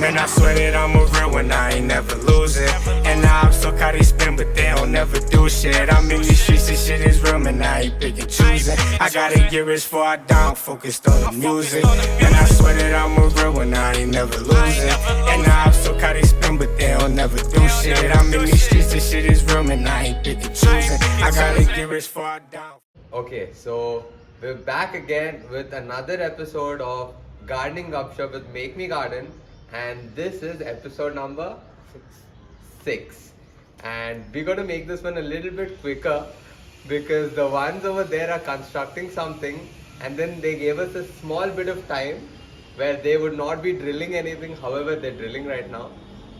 Man, I swear that I'm a real one, I ain't never losing. And now I'm so caught they spin, but they don't never do shit. I'm in these streets, this shit is real, man, I ain't picking choosing. I gotta get rich before I die, I'm focused on the music. Man, I swear that I'm a real one, I ain't never losing. And now I'm so caught they spin, but they don't never do shit. I'm in these streets, this shit is real, man, I ain't picking choosing. I gotta get rich before I die. Okay, so we're back again with another episode of Gardening Gupshup with Make Me Garden, and this is episode number 6. And we're going to make this one a little bit quicker because the ones over there are constructing something, and then they gave us a small bit of time where they would not be drilling anything. However, they're drilling right now,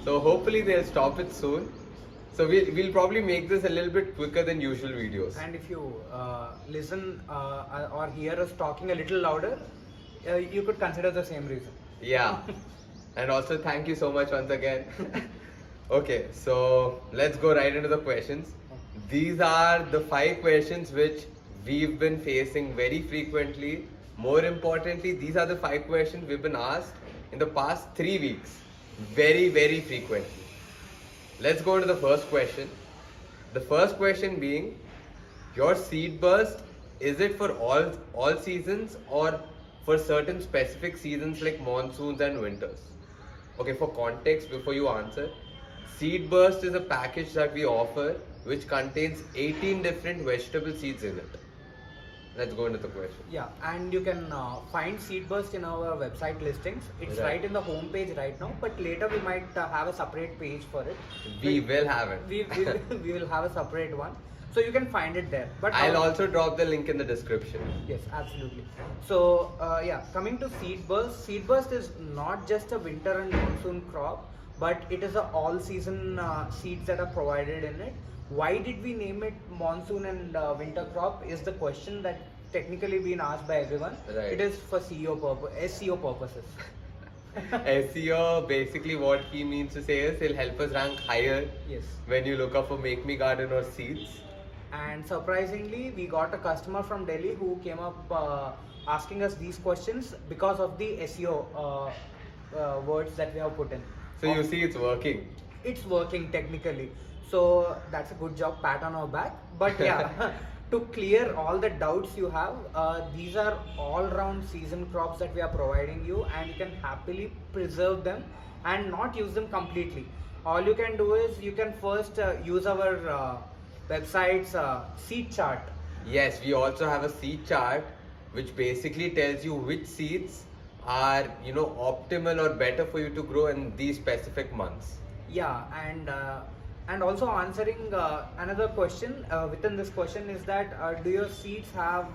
so hopefully they'll stop it soon. So we'll probably make this a little bit quicker than usual videos. And if you listen or hear us talking a little louder, you could consider the same reason. Yeah. And also thank you so much once again. Okay, so let's go right into the questions. These are the 5 questions which we've been facing very frequently. More importantly, these are the 5 questions we've been asked in the past 3 weeks. Very, very frequently. Let's go to the first question. The first question being, your seed burst, is it for all seasons or for certain specific seasons like monsoons and winters? Okay, for context, before you answer, seed burst is a package that we offer which contains 18 different vegetable seeds in it. Let's go into the question. Yeah, and you can find Seedburst in our website listings. It's right in the home page right now, but later we might have a separate page for it. We will have it. We will have a separate one. So you can find it there. But I'll also drop the link in the description. Yes, absolutely. So yeah, coming to Seedburst. Seedburst is not just a winter and monsoon crop, but it is a all-season seeds that are provided in it. Why did we name it monsoon and winter crop is the question that technically been asked by everyone. Right. It is for SEO purposes. SEO, basically what he means to say is, it'll help us rank higher. Yes. When you look up for Make Me Garden or seeds. And surprisingly, we got a customer from Delhi who came up asking us these questions because of the SEO words that we have put in. So you see, it's working. It's working technically. So that's a good job, pat on our back. But yeah, to clear all the doubts you have, these are all-round season crops that we are providing you, and you can happily preserve them and not use them completely. All you can do is you can first use our website's seed chart. Yes, we also have a seed chart which basically tells you which seeds are, optimal or better for you to grow in these specific months. Yeah, and also answering another question within this question is that do your seeds have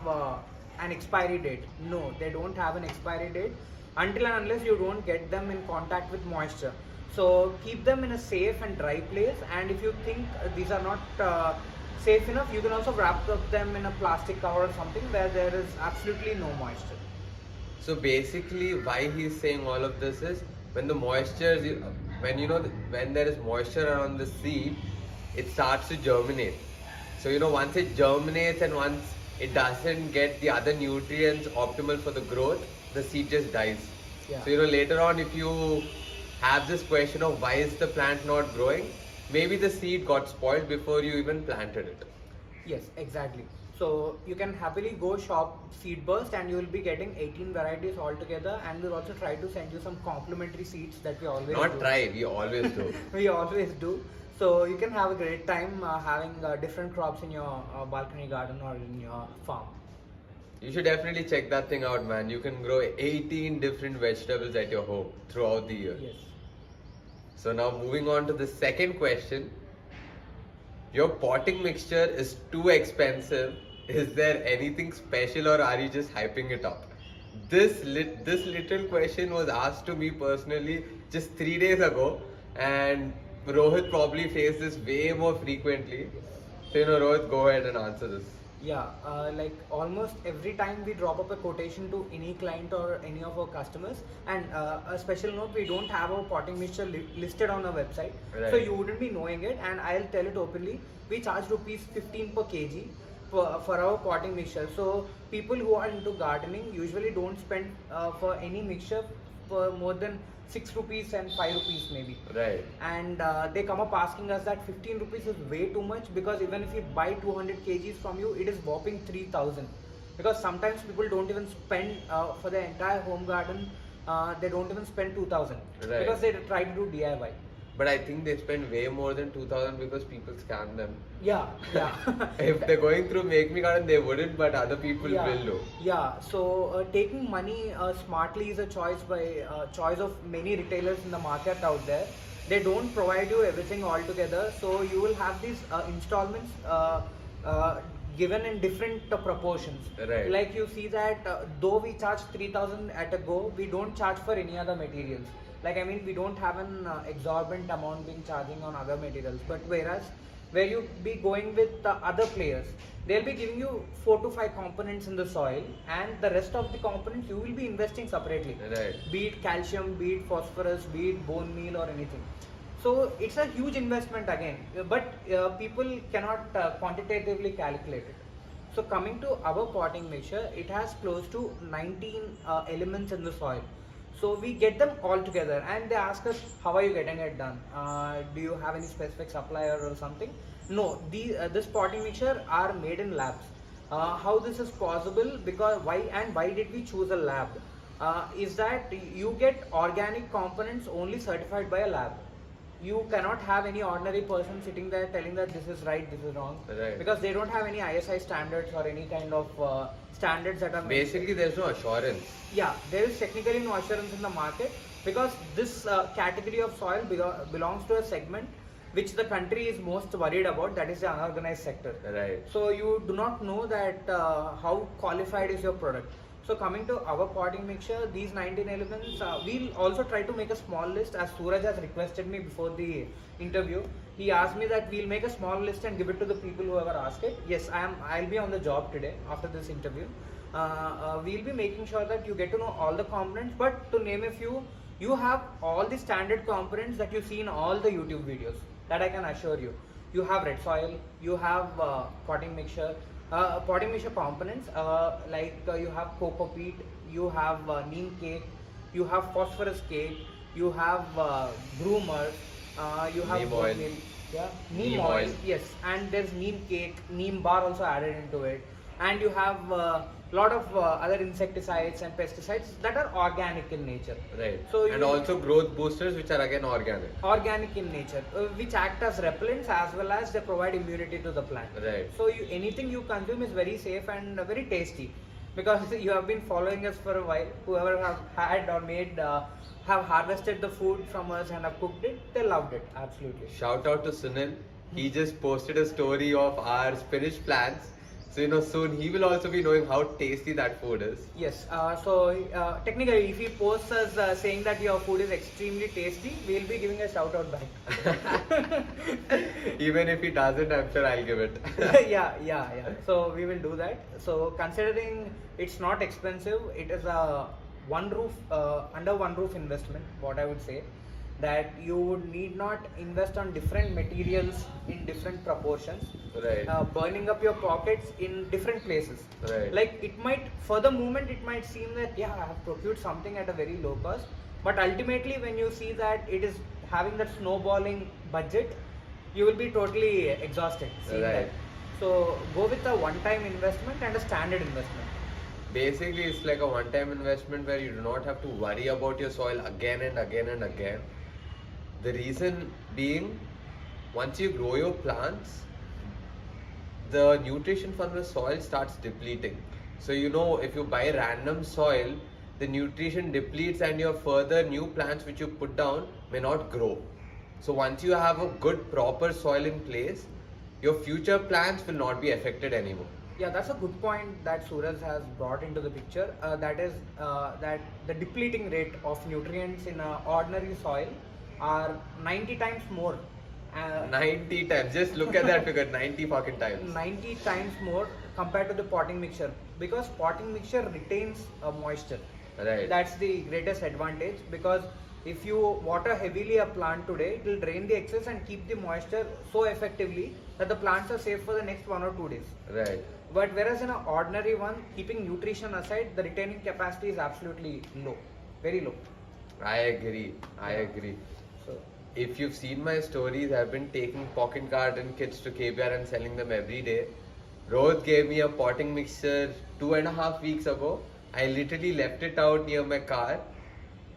an expiry date? No, they don't have an expiry date until and unless you don't get them in contact with moisture. So keep them in a safe and dry place, and if you think these are not safe enough, you can also wrap up them in a plastic cover or something where there is absolutely no moisture. So basically why he's saying all of this is, when the moisture, when there is moisture around the seed, it starts to germinate. So once it germinates and once it doesn't get the other nutrients optimal for the growth, the seed just dies. Yeah. So later on, if you have this question of why is the plant not growing, maybe the seed got spoiled before you even planted it. Yes, exactly. So you can happily go shop Seedburst and you will be getting 18 varieties altogether, and we'll also try to send you some complimentary seeds that we always Not do. try, we always do. We always do. So you can have a great time having different crops in your balcony garden or in your farm. You should definitely check that thing out, man. You can grow 18 different vegetables at your home throughout the year. Yes. So now moving on to the second question. Your potting mixture is too expensive. Is there anything special or are you just hyping it up? This little question was asked to me personally just 3 days ago, and Rohit probably faced this way more frequently. So Rohit, go ahead and answer this. Yeah, like almost every time we drop up a quotation to any client or any of our customers, and a special note, we don't have our potting mixture listed on our website, Right. so you wouldn't be knowing it, and I'll tell it openly. We charge rupees 15 per kg for our potting mixture. So people who are into gardening usually don't spend for any mixture for more than 6 rupees and 5 rupees maybe. Right. And they come up asking us that 15 rupees is way too much, because even if we buy 200 kgs from you, it is whopping 3,000. Because sometimes people don't even spend for the entire home garden, they don't even spend 2,000, Right. because they try to do DIY. But I think they spend way more than 2,000 because people scam them. Yeah, yeah. If they're going through Make Me Garden, they wouldn't, but other people Yeah, will do. yeah. So taking money smartly is a choice by choice of many retailers in the market out there. They don't provide you everything all together, so you will have these installments given in different proportions. Right. Like you see that though we charge 3,000 at a go, we don't charge for any other materials. Like, I mean, we don't have an exorbitant amount being charging on other materials. But whereas where you be going with other players, they'll be giving you 4 to 5 components in the soil, and the rest of the components you will be investing separately. Right. Be it calcium, be it phosphorus, be it bone meal or anything. So it's a huge investment again, but people cannot quantitatively calculate it. So coming to our potting mixture, it has close to 19 elements in the soil. So we get them all together, and they ask us, how are you getting it done? Do you have any specific supplier or something? No, this potting mixture are made in labs. How this is possible? Because why did we choose a lab? Is that you get organic components only certified by a lab. You cannot have any ordinary person sitting there telling that this is right, this is wrong, Right. because they don't have any ISI standards or any kind of standards that are Basically, there's no assurance. yeah, there is technically no assurance in the market, because this category of soil belongs to a segment which the country is most worried about, that is the unorganized sector. Right. So you do not know that how qualified is your product. So coming to our potting mixture, these 19 elements, we'll also try to make a small list, as Suraj has requested me before the interview. He asked me that we'll make a small list and give it to the people who ever ask it. Yes, I'll be on the job today after this interview. We'll be making sure that you get to know all the components, but to name a few, you have all the standard components that you see in all the YouTube videos, that I can assure you. You have red soil, you have potting mixture components, you have coco peat, you have neem cake, you have phosphorus cake, you have groomer, you have Neem bone oil. meal, yeah, Neem oil. yes, and there's neem cake, neem bar also added into it, and you have lot of other insecticides and pesticides that are organic in nature. Right. So And also growth boosters, which are again organic. organic in nature, which act as repellents as well as they provide immunity to the plant. Right. So anything you consume is very safe and very tasty, because you have been following us for a while. Whoever have had or made have harvested the food from us and have cooked it, they loved it absolutely. Shout out to Sunil. He just posted a story of our spinach plants. So, soon he will also be knowing how tasty that food is. Yes, technically, if he posts us saying that your food is extremely tasty, we'll be giving a shout out back. Even if he doesn't, I'm sure I'll give it. yeah. So we will do that. So considering it's not expensive, it is a under one roof investment. What I would say, that you would need not invest on different materials in different proportions. Right. Burning up your pockets in different places. Right. Like it might, for the moment, it might seem that I have procured something at a very low cost, but ultimately, when you see that it is having that snowballing budget, you will be totally exhausted seeing Right. that. So go with a one-time investment and a standard investment. Basically, it's like a one-time investment where you do not have to worry about your soil again and again and again. The reason being, once you grow your plants, the nutrition from the soil starts depleting. So if you buy random soil, the nutrition depletes and your further new plants which you put down may not grow. So once you have a good proper soil in place, your future plants will not be affected anymore. Yeah, that's a good point that Suraj has brought into the picture. That is that the depleting rate of nutrients in ordinary soil are 90 times more. 90 times. Just look at that figure. 90 fucking times. 90 times more compared to the potting mixture, because potting mixture retains moisture. Right. That's the greatest advantage, because if you water heavily a plant today, it will drain the excess and keep the moisture so effectively that the plants are safe for the next 1 or 2 days. Right. But whereas in an ordinary one, keeping nutrition aside, the retaining capacity is absolutely low, very low. I agree. I agree. So If you've seen my stories, I've been taking pocket garden kits to KBR and selling them every day. Rohit gave me a potting mixture 2.5 weeks ago. I literally left it out near my car,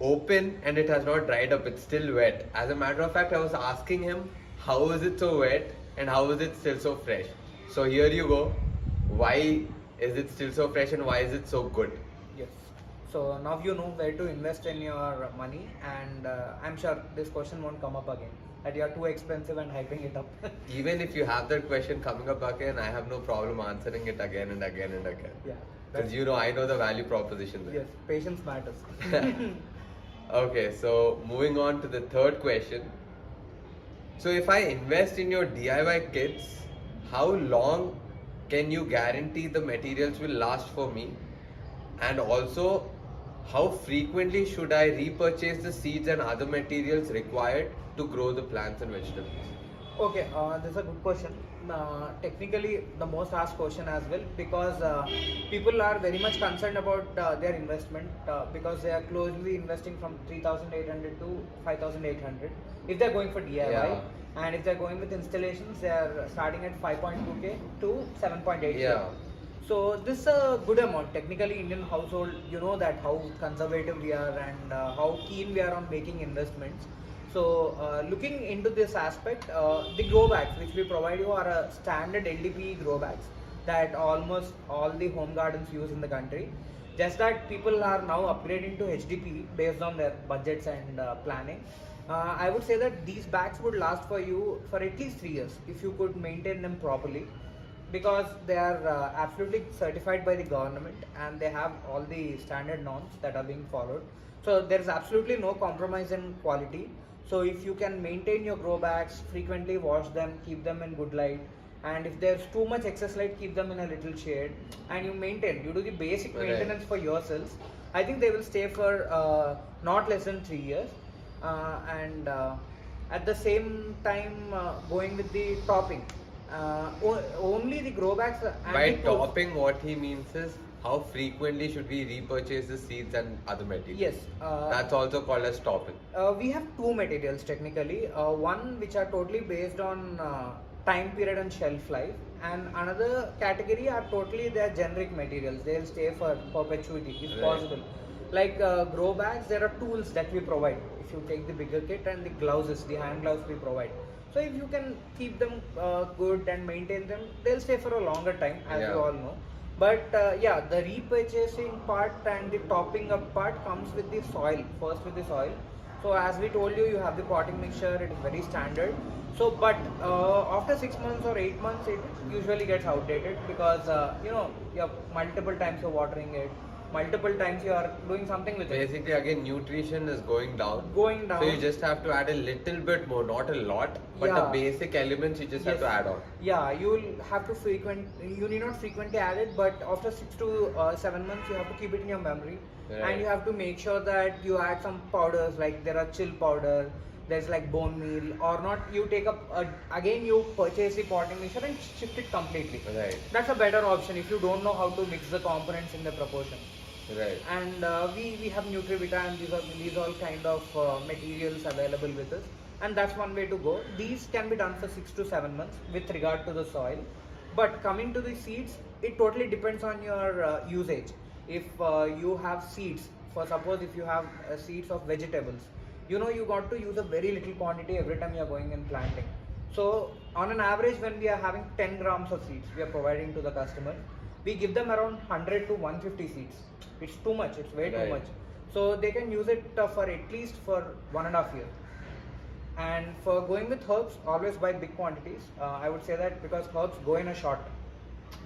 open, and it has not dried up. It's still wet. As a matter of fact, I was asking him, how is it so wet and how is it still so fresh? So here you go. Why is it still so fresh and why is it so good? yes. So now you know where to invest in your money, and I'm sure this question won't come up again. That you are too expensive and hyping it up. Even if you have that question coming up again, I have no problem answering it again and again and again. Yeah. Because you know, I know the value proposition there. Yes, patience matters. Okay, so moving on to the third question. So if I invest in your DIY kits, how long can you guarantee the materials will last for me? And also, how frequently should I repurchase the seeds and other materials required to grow the plants and vegetables? Okay, this is a good question. Technically, the most asked question as well, because people are very much concerned about their investment, because they are closely investing from 3,800 to 5,800 if they're going for DIY. Yeah. And if they're going with installations, they are starting at 5.2k to 7.8k. Yeah. So this is a good amount. Technically, Indian household, you know that how conservative we are and how keen we are on making investments. So looking into this aspect, the grow bags which we provide you are a standard LDPE grow bags that almost all the home gardens use in the country. Just that people are now upgrading to HDPE based on their budgets and planning. I would say that these bags would last for you for at least 3 years if you could maintain them properly, because they are absolutely certified by the government and they have all the standard norms that are being followed. So there is absolutely no compromise in quality. So if you can maintain your grow bags, frequently wash them, keep them in good light, and if there's too much excess light, keep them in a little shade, and you do the basic Right. maintenance for yourselves, I think they will stay for not less than 3 years. And at the same time, going with the topping, only the grow bags and By the tools- topping, what he means is how frequently should we repurchase the seeds and other materials? Yes. That's also called as topping. We have two materials technically. One which are totally based on time period and shelf life, and another category are totally their generic materials. They'll stay for perpetuity if Right. possible. Like grow bags, there are tools that we provide. If you take the bigger kit, and the gloves, the hand gloves we provide. So if you can keep them good and maintain them, they'll stay for a longer time, as Yeah. you all know. But yeah, the repurchasing part and the topping up part comes with the soil. First with the soil. So as we told you, you have the potting mixture. It is very standard. So, but after 6 months or 8 months, it usually gets outdated, because you know, you have multiple times you're watering it, multiple times you are doing something with it. Basically, again, nutrition is going down. Going down. So you just have to add a little bit more, not a lot, but the Yeah. basic elements you just have to Yes. add on. Yeah, you will have to you need not frequently add it, but after 6 to 7 months, you have to keep it in your memory. Right. And you have to make sure that you add some powders, like there are chill powder, there's like bone meal, or not. You take up, again, you purchase the potting mixture and shift it completely. Right, That's a better option if you don't know how to mix the components in the proportion. right. And we have Nutrivita, and these all kind of materials available with us, and that's one way to go. These can be done for 6 to 7 months with regard to the soil. But coming to the seeds, it totally depends on your usage. If you have seeds, for suppose if you have seeds of vegetables, you know you got to use a very little quantity every time you are going and planting. So on an average, when we are having 10 grams of seeds we are providing to the customer, we give them around 100 to 150 seeds. It's too much, it's way too Right. much. So they can use it for at least for 1.5 years. And for going with herbs, always buy big quantities. I would say that, because herbs go in a shot,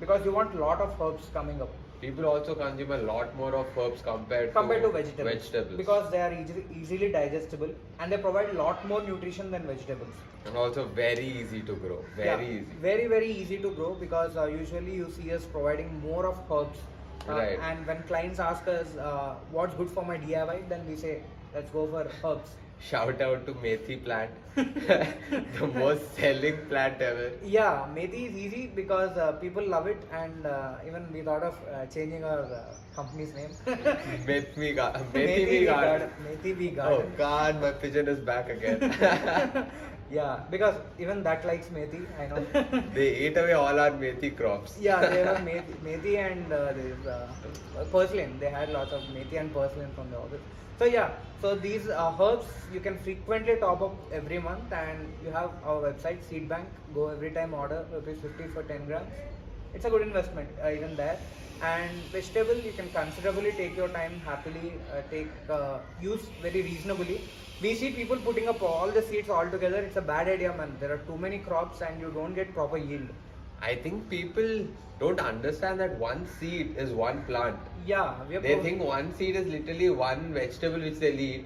because you want lot of herbs coming up People also consume a lot more of herbs compared to vegetables, vegetables. because they are easily digestible, and they provide a lot more nutrition than vegetables. And also very easy to grow. Very Yeah, easy. very very easy to grow, because usually you see us providing more of herbs. Right. And when clients ask us what's good for my DIY, then we say let's go for herbs. shout out to Methi plant, the most selling plant ever. Yeah, Methi is easy because people love it, and even we thought of changing our company's name. Methi Methi garden. Methi Bee Oh Garden. God, my pigeon is back again. Yeah, because even that likes Methi, I know. They ate away all our Methi crops. Yeah, they were Methi and purslane. They had lots of Methi and purslane from the office. So yeah, so these herbs you can frequently top up every month, and you have our website Seed Bank. Go every time, order ₹50 for 10 grams. It's a good investment even there. And vegetable you can considerably take your time, happily use very reasonably. We see people putting up all the seeds all together. It's a bad idea, man. There are too many crops and you don't get proper yield. I think people don't understand that one seed is one plant. Yeah, They think one seed is literally one vegetable which they eat,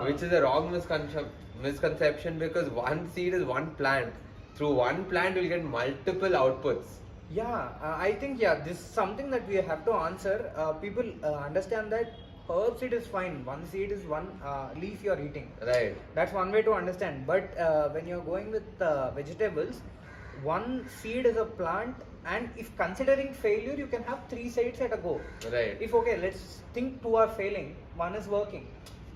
which is a wrong misconception, because one seed is one plant. Through one plant, you'll get multiple outputs. Yeah, I think this is something that we have to answer. People understand that herb seed is fine. One seed is one leaf you are eating. Right. That's one way to understand. But when you're going with vegetables, one seed is a plant, and if considering failure, you can have 3 seeds at a go. Right. If okay, let's think 2 are failing, 1 is working.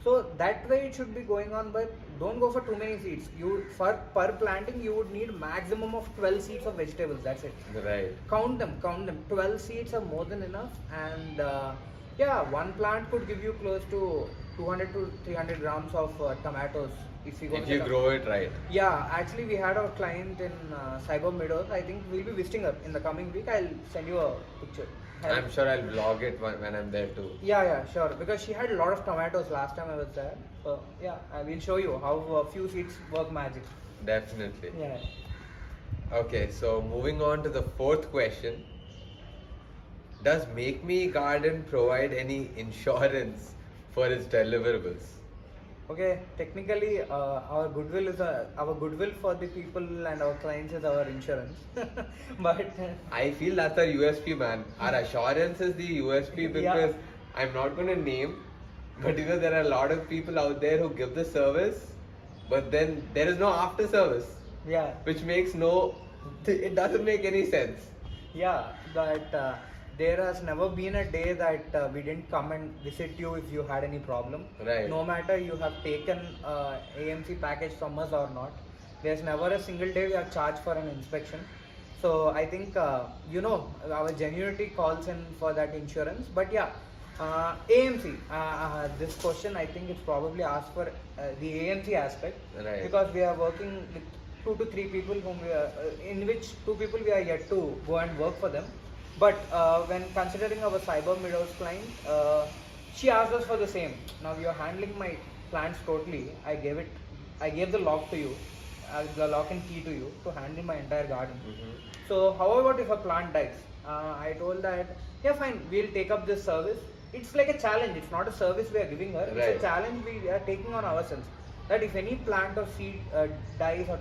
So that way it should be going on, but don't go for too many seeds. You for per planting you would need maximum of 12 seeds of vegetables. That's it. Right. Count them. 12 seeds are more than enough, and one plant could give you close to 200 to 300 grams of tomatoes if you go. If you grow it right. Yeah, actually we had our client in Cyber Meadows. I think we'll be visiting her in the coming week. I'll send you a picture. I'm sure I'll vlog it when I'm there too. Yeah, sure. Because she had a lot of tomatoes last time I was there. So yeah, I will show you how a few seeds work magic. Definitely. Yeah. Okay, so moving on to the 4th question. Does Make Me Garden provide any insurance for its deliverables? Okay, technically, our goodwill for the people and our clients is our insurance. But I feel that's our USP, man. Our assurance is the USP, because I'm not going to name, but there are a lot of people out there who give the service, but then there is no after service, yeah, which makes it doesn't make any sense. yeah, but there has never been a day that we didn't come and visit you if you had any problem. Right. No matter you have taken AMC package from us or not, there's never a single day we are charged for an inspection. So I think our genuinity calls in for that insurance. But yeah, AMC. This question I think it's probably asked for the AMC aspect, Right. because we are working with 2 to 3 people in which 2 people we are yet to go and work for them. But when considering our Cyber Meadows client, she asked us for the same. Now you are handling my plants totally. I gave the lock to you, the lock and key to you to handle my entire garden. So how about if a plant dies? I told that, yeah, fine, we'll take up this service. It's like a challenge. It's not a service we are giving her. Right. It's a challenge we are taking on ourselves. That if any plant or seed dies or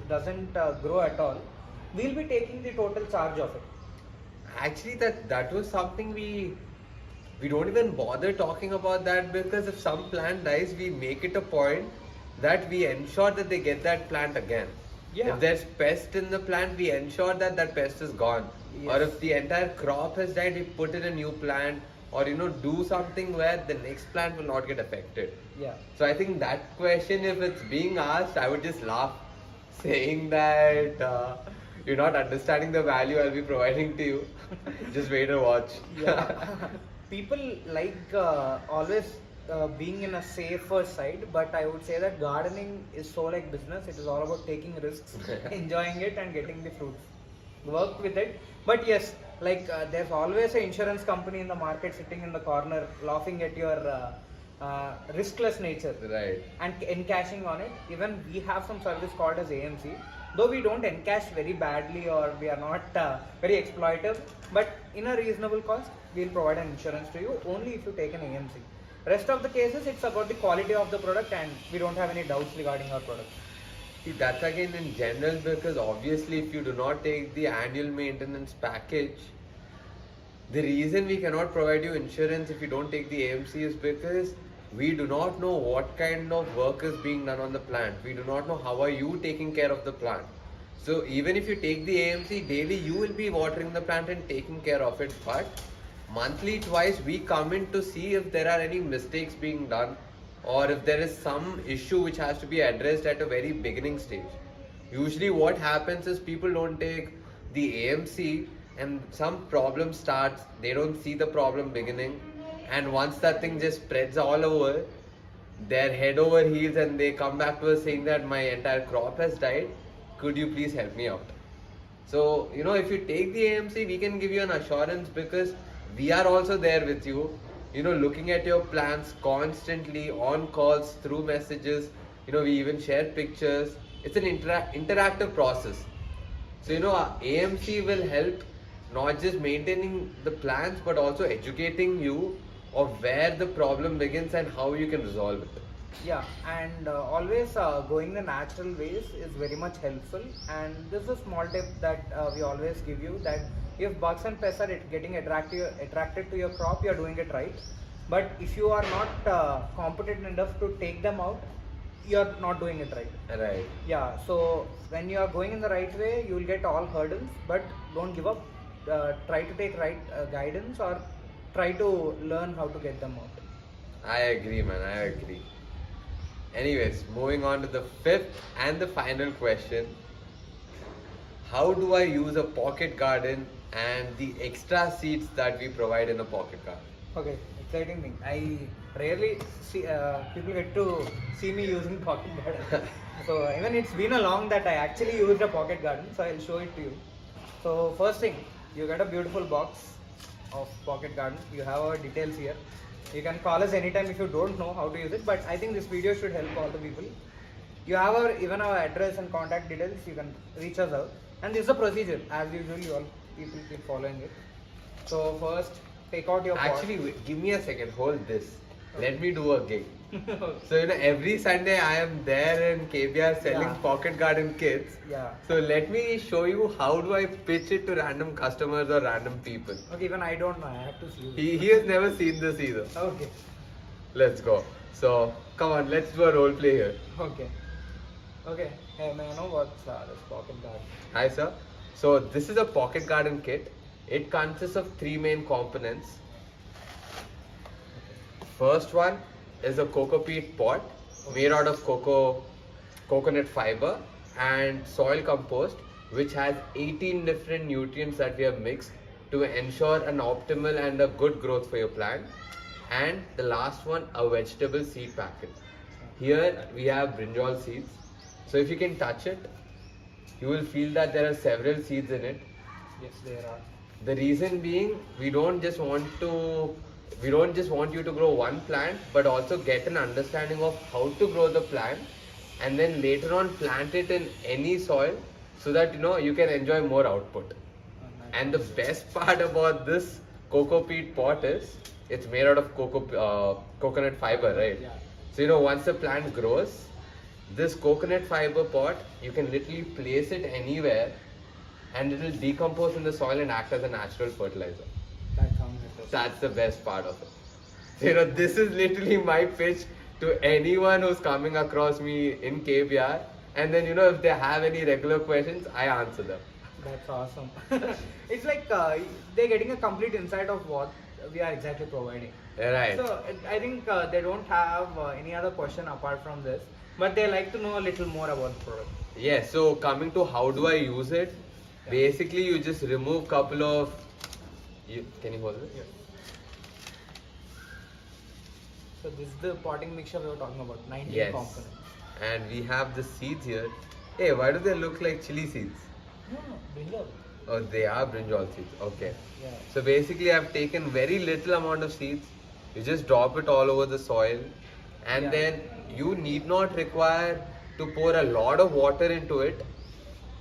doesn't grow at all, we'll be taking the total charge of it. Actually, that was something we don't even bother talking about that, because if some plant dies, we make it a point that we ensure that they get that plant again. Yeah. If there's pest in the plant, we ensure that pest is gone. Yes. Or if the entire crop has died, we put in a new plant, or do something where the next plant will not get affected. Yeah. So I think that question, if it's being asked, I would just laugh, saying that you're not understanding the value I'll be providing to you. Just wait and watch. Yeah. People like always being in a safer side, but I would say that gardening is so like business. It is all about taking risks, enjoying it, and getting the fruits. Work with it. But yes, there's always an insurance company in the market sitting in the corner, laughing at your riskless nature, Right. and encashing on it. Even we have some service called as AMC, though we don't encash very badly, or we are not very exploitive, but in a reasonable cost we'll provide an insurance to you only if you take an AMC. Rest of the cases it's about the quality of the product, and we don't have any doubts regarding our product. See, that's again in general, because obviously if you do not take the annual maintenance package, the reason we cannot provide you insurance if you don't take the AMC is because we do not know what kind of work is being done on the plant. We do not know how are you taking care of the plant. So even if you take the AMC daily, you will be watering the plant and taking care of it. But monthly twice we come in to see if there are any mistakes being done, or if there is some issue which has to be addressed at a very beginning stage. Usually what happens is people don't take the AMC and some problem starts, they don't see the problem beginning, and once that thing just spreads all over, they're head over heels and they come back to us saying that my entire crop has died, could you please help me out? So, if you take the AMC, we can give you an assurance because we are also there with you, looking at your plans constantly on calls, through messages, we even share pictures. It's an interactive process. So, our AMC will help not just maintaining the plans but also educating you of where the problem begins and how you can resolve it. Yeah, and always going the natural ways is very much helpful. And this is a small tip that we always give you, that if bugs and pests are getting attracted to your crop, you are doing it right. But if you are not competent enough to take them out, you are not doing it right. Right. Yeah, so when you are going in the right way, you will get all hurdles, but don't give up. Try to take right guidance, or try to learn how to get them out. I agree, man. I agree. Anyways, moving on to the fifth and the final question. How do I use a pocket garden and the extra seeds that we provide in a pocket garden? Okay, exciting thing. I rarely see people get to see me using pocket garden. So even it's been a long that I actually used a pocket garden. So I'll show it to you. So first thing, you get a beautiful box of pocket garden. You have our details here. You can call us anytime if you don't know how to use it. But I think this video should help all the people. You have even our address and contact details. You can reach us out. And this is the procedure. As usually, all people keep following it. So first, take out your pot. Actually, wait, give me a second. Hold this. Let me do a gig. So, every Sunday I am there in KBR selling Yeah. pocket garden kits. Yeah. So, let me show you how do I pitch it to random customers or random people. Okay, even I don't know. I have to see. He has never seen this either. Okay. Let's go. So, come on, let's do a role play here. Okay. Okay. Hey, may I know what's this pocket garden? Hi, sir. So, this is a pocket garden kit. It consists of three main components. First one is a coco peat pot made out of coconut fiber and soil compost, which has 18 different nutrients that we have mixed to ensure an optimal and a good growth for your plant. And the last one, a vegetable seed packet. Here we have brinjal seeds. So if you can touch it, you will feel that there are several seeds in it. Yes, there are. The reason being, we don't just want you to grow one plant, but also get an understanding of how to grow the plant, and then later on plant it in any soil so that you can enjoy more output. And the best part about this coco peat pot is it's made out of coconut fiber, right? Yeah. So once the plant grows, this coconut fiber pot, you can literally place it anywhere and it will decompose in the soil and act as a natural fertilizer. That sounds interesting. That's the best part of it. This is literally my pitch to anyone who's coming across me in KBR. And then, if they have any regular questions, I answer them. That's awesome. It's like they're getting a complete insight of what we are exactly providing. Right. So I think they don't have any other question apart from this, but they like to know a little more about the product. Yeah, so coming to how do I use it, basically you just remove couple of, can you hold it? Yeah. So this is the potting mixture we were talking about, 19 Yes. components. And we have the seeds here. Hey, why do they look like chili seeds? No, brinjal. Oh, they are brinjal seeds. Okay. Yeah. So basically I've taken very little amount of seeds. You just drop it all over the soil, and Yeah. then you need not require to pour a lot of water into it.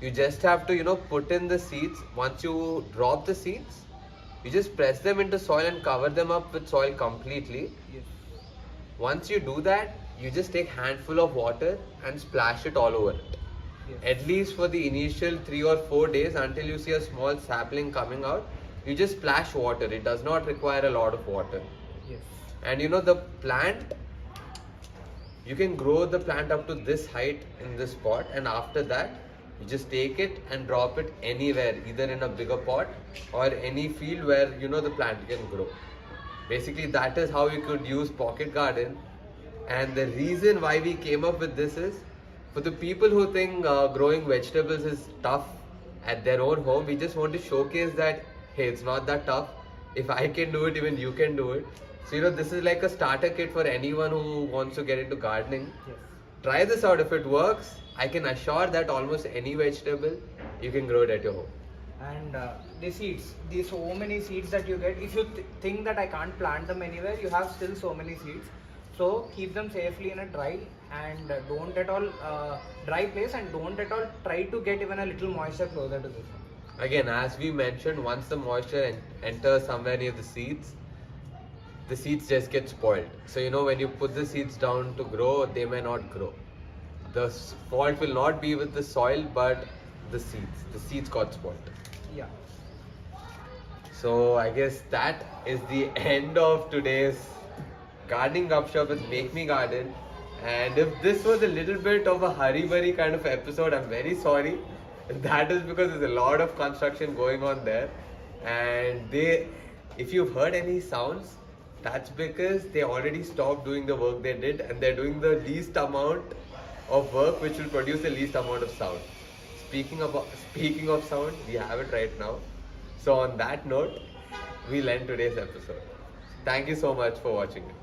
You just have to, put in the seeds. Once you drop the seeds, you just press them into soil and cover them up with soil completely. Yes. Once you do that, you just take handful of water and splash it all over it. Yes. At least for the initial 3 or 4 days until you see a small sapling coming out, you just splash water. It does not require a lot of water. Yes. And the plant you can grow the plant up to this height in this pot, and after that you just take it and drop it anywhere, either in a bigger pot or any field where you know the plant can grow. Basically that is how you could use pocket garden. And the reason why we came up with this is for the people who think growing vegetables is tough at their own home. We just want to showcase that hey, it's not that tough. If I can do it, even you can do it. So you know, this is like a starter kit for anyone who wants to get into gardening. Yes. Try this out. If it works, I can assure that almost any vegetable you can grow it at your home. And the seeds, these so many seeds that you get, if you think that I can't plant them anywhere, you have still so many seeds. So keep them safely in a dry and don't at all dry place, and don't at all try to get even a little moisture closer to this one. Again, as we mentioned, once the moisture enters somewhere near the seeds just get spoiled. So you know, when you put the seeds down to grow, they may not grow. The fault will not be with the soil, but the seeds. The seeds got spoiled. Yeah. So I guess that is the end of today's gardening gupshup with Make Me Garden. And if this was a little bit of a hurry-burry kind of episode, I'm very sorry. That is because there's a lot of construction going on there. And if you've heard any sounds, that's because they already stopped doing the work they did, and they're doing the least amount of work which will produce the least amount of sound. Speaking of sound, we have it right now. So on that note, we'll end today's episode. Thank you so much for watching it.